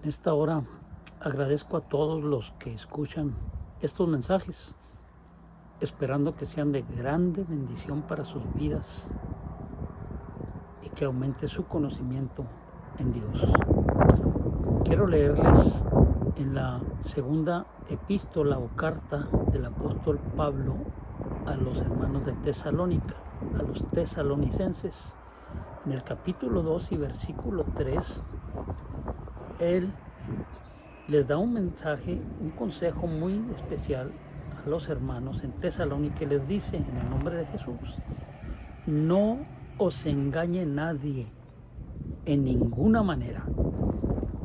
En esta hora agradezco a todos los que escuchan estos mensajes, esperando que sean de grande bendición para sus vidas y que aumente su conocimiento en Dios. Quiero leerles en la segunda epístola o carta del apóstol Pablo a los hermanos de Tesalónica, a los tesalonicenses. En el capítulo 2 y versículo 3, él les da un mensaje, un consejo muy especial a los hermanos en Tesalónica y les dice en el nombre de Jesús: no os engañe nadie en ninguna manera,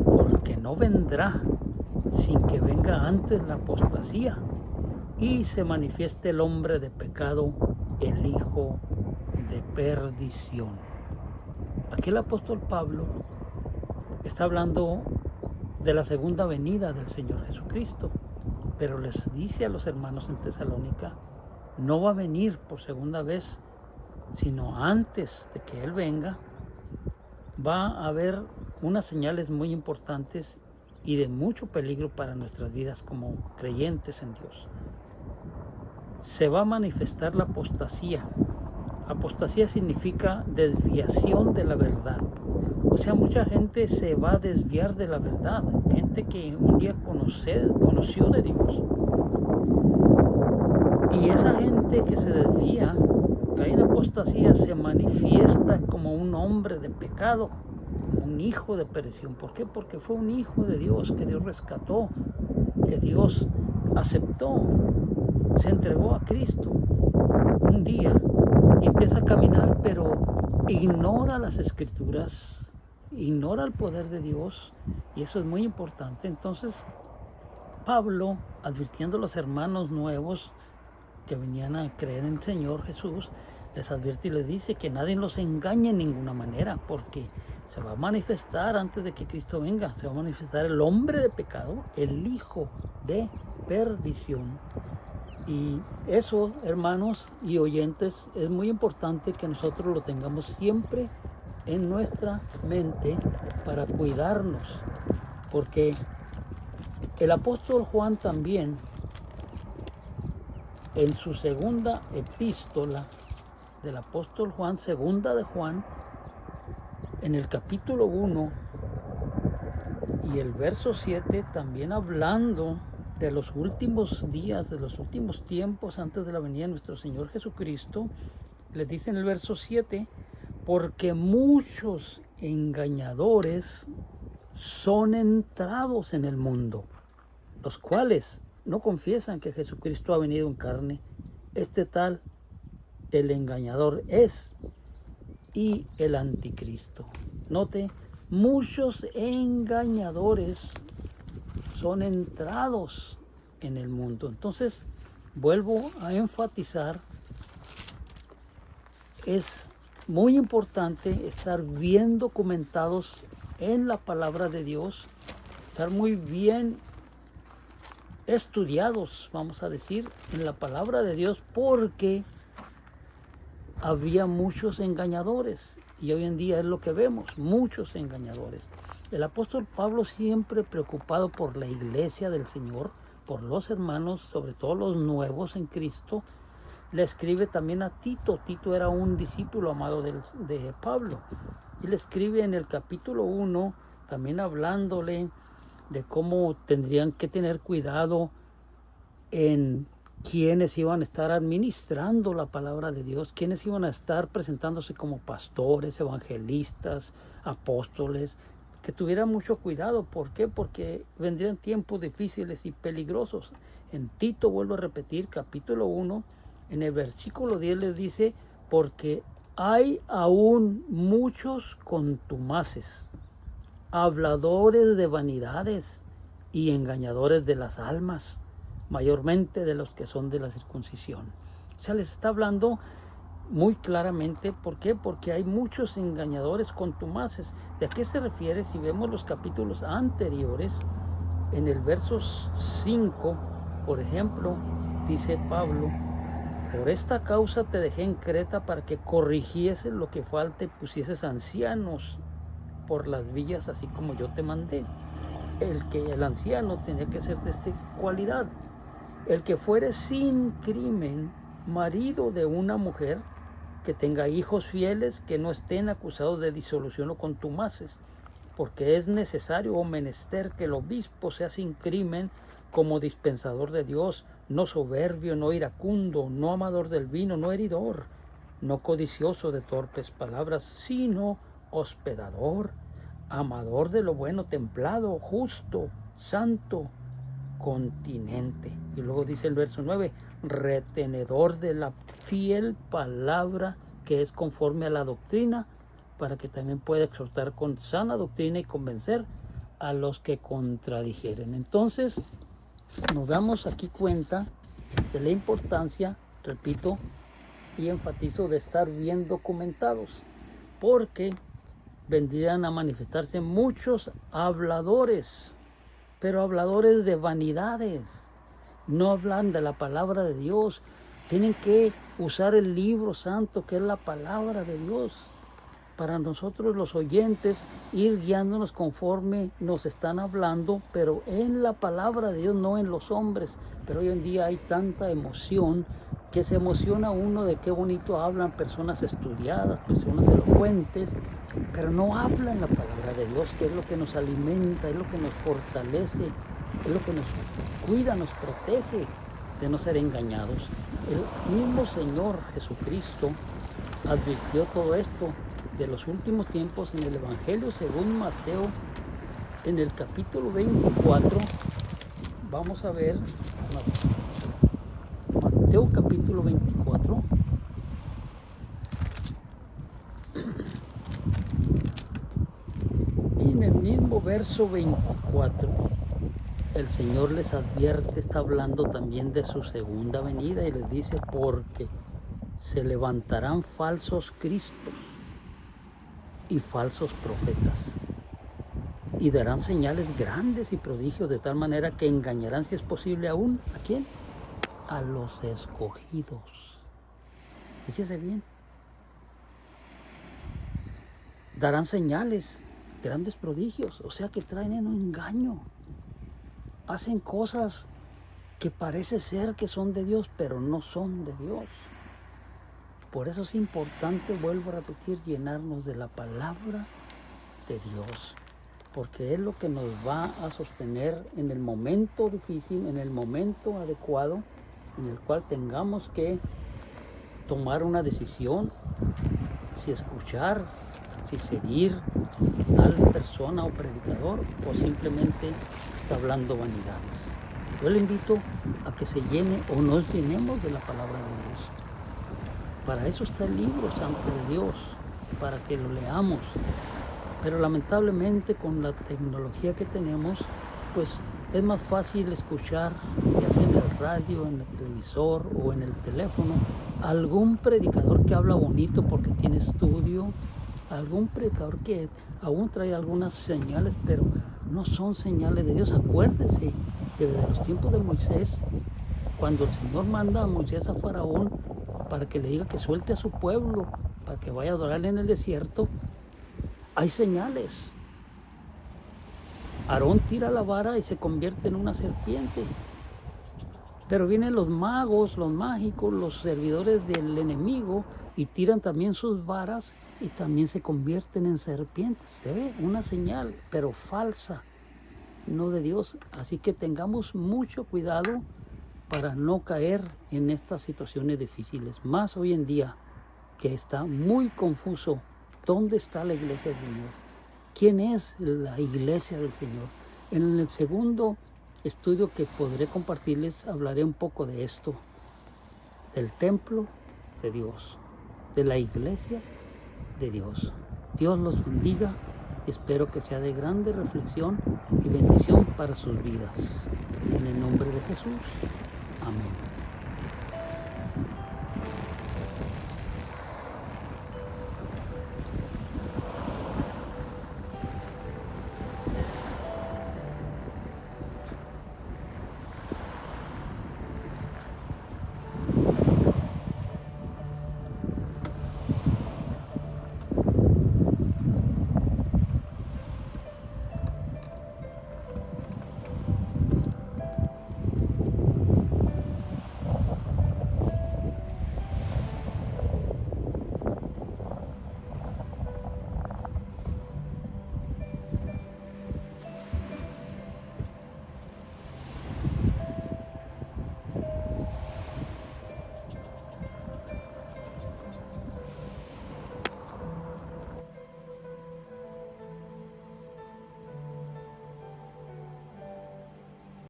porque no vendrá sin que venga antes la apostasía y se manifieste el hombre de pecado, el hijo de perdición. Aquí el apóstol Pablo está hablando de la segunda venida del Señor Jesucristo, pero les dice a los hermanos en Tesalónica: no va a venir por segunda vez, sino antes de que Él venga va a haber unas señales muy importantes y de mucho peligro para nuestras vidas como creyentes en Dios. Se va a manifestar la apostasía. Apostasía significa desviación de la verdad. O sea, mucha gente se va a desviar de la verdad. Gente que un día conoció de Dios. Y esa gente que se desvía, cae en apostasía, se manifiesta como un hombre de pecado, como un hijo de perdición. ¿Por qué? Porque fue un hijo de Dios, que Dios rescató, que Dios aceptó, se entregó a Cristo un día y empieza a caminar, pero ignora las escrituras, ignora el poder de Dios, y eso es muy importante. Entonces Pablo, advirtiendo a los hermanos nuevos que venían a creer en el Señor Jesús, les advierte y les dice que nadie los engañe en ninguna manera, porque se va a manifestar antes de que Cristo venga, se va a manifestar el hombre de pecado, el hijo de perdición. Y eso, hermanos y oyentes, es muy importante que nosotros lo tengamos siempre en nuestra mente para cuidarnos, porque el apóstol Juan también, en su segunda epístola del apóstol Juan, segunda de Juan, en el capítulo 1 y el verso 7, también hablando de los últimos días, de los últimos tiempos antes de la venida de nuestro Señor Jesucristo, les dice en el verso 7: porque muchos engañadores son entrados en el mundo, los cuales no confiesan que Jesucristo ha venido en carne. Este tal, el engañador es, y el anticristo. Note, muchos engañadores son entrados en el mundo. Entonces, vuelvo a enfatizar, es muy importante estar bien documentados en la palabra de Dios, estar muy bien estudiados, vamos a decir, en la palabra de Dios, porque había muchos engañadores y hoy en día es lo que vemos, muchos engañadores. El apóstol Pablo, siempre preocupado por la iglesia del Señor, por los hermanos, sobre todo los nuevos en Cristo, le escribe también a Tito. Tito era un discípulo amado de Pablo, y le escribe en el capítulo 1, también hablándole de cómo tendrían que tener cuidado en quienes iban a estar administrando la palabra de Dios, quienes iban a estar presentándose como pastores, evangelistas, apóstoles, que tuvieran mucho cuidado. ¿Por qué? Porque vendrían tiempos difíciles y peligrosos. En Tito, vuelvo a repetir, capítulo 1, en el versículo 10 les dice: porque hay aún muchos contumaces, habladores de vanidades y engañadores de las almas, mayormente de los que son de la circuncisión. O sea, les está hablando muy claramente. ¿Por qué? Porque hay muchos engañadores contumaces. ¿De qué se refiere? Si vemos los capítulos anteriores, en el verso 5, por ejemplo, dice Pablo: por esta causa te dejé en Creta, para que corrigieses lo que falta y pusieses ancianos por las villas, así como yo te mandé. el anciano tenía que ser de esta cualidad. El que fuere sin crimen, marido de una mujer, que tenga hijos fieles, que no estén acusados de disolución o contumaces, porque es necesario o menester que el obispo sea sin crimen, como dispensador de Dios, no soberbio, no iracundo, no amador del vino, no heridor, no codicioso de torpes palabras, sino hospedador, amador de lo bueno, templado, justo, santo, continente. Y luego dice el verso 9, retenedor de la fiel palabra que es conforme a la doctrina, para que también pueda exhortar con sana doctrina y convencer a los que contradijeren. Entonces, nos damos aquí cuenta de la importancia, repito y enfatizo, de estar bien documentados, porque vendrían a manifestarse muchos habladores, pero habladores de vanidades. No hablan de la palabra de Dios. Tienen que usar el libro santo, que es la palabra de Dios, para nosotros los oyentes ir guiándonos conforme nos están hablando, pero en la palabra de Dios, no en los hombres. Pero hoy en día hay tanta emoción que se emociona uno de qué bonito hablan personas estudiadas, personas elocuentes, pero no hablan la palabra de Dios, que es lo que nos alimenta, es lo que nos fortalece, es lo que nos cuida, nos protege de no ser engañados. El mismo Señor Jesucristo advirtió todo esto de los últimos tiempos en el Evangelio según Mateo, en el capítulo 24. Vamos a ver Mateo capítulo 24. Y en el mismo verso 24, el Señor les advierte, está hablando también de su segunda venida y les dice, porque se levantarán falsos cristos y falsos profetas, y darán señales grandes y prodigios, de tal manera que engañarán, si es posible aún, ¿a quién? A los escogidos. Fíjese bien. Darán señales, grandes prodigios, o sea que traen en un engaño. Hacen cosas que parece ser que son de Dios, pero no son de Dios. Por eso es importante, vuelvo a repetir, llenarnos de la palabra de Dios, porque es lo que nos va a sostener en el momento difícil, en el momento adecuado, en el cual tengamos que tomar una decisión, si escuchar, si seguir tal persona o predicador, o simplemente está hablando vanidades. Yo le invito a que se llene o nos llenemos de la palabra de Dios. Para eso está el libro santo de Dios, para que lo leamos. Pero lamentablemente con la tecnología que tenemos, pues es más fácil escuchar, ya sea en el radio, en el televisor o en el teléfono, algún predicador que habla bonito porque tiene estudio, algún predicador que aún trae algunas señales, pero no son señales de Dios. Acuérdense que desde los tiempos de Moisés, cuando el Señor manda a Moisés a Faraón para que le diga que suelte a su pueblo, para que vaya a adorarle en el desierto, hay señales. Aarón tira la vara y se convierte en una serpiente. Pero vienen los magos, los mágicos, los servidores del enemigo y tiran también sus varas y también se convierten en serpientes. Se ve una señal, pero falsa, no de Dios. Así que tengamos mucho cuidado para no caer en estas situaciones difíciles. Más hoy en día, que está muy confuso. ¿Dónde está la iglesia del Señor? ¿Quién es la iglesia del Señor? En el segundo estudio que podré compartirles, hablaré un poco de esto, del templo de Dios, de la iglesia de Dios. Dios los bendiga. Espero que sea de grande reflexión y bendición para sus vidas. En el nombre de Jesús. Amén.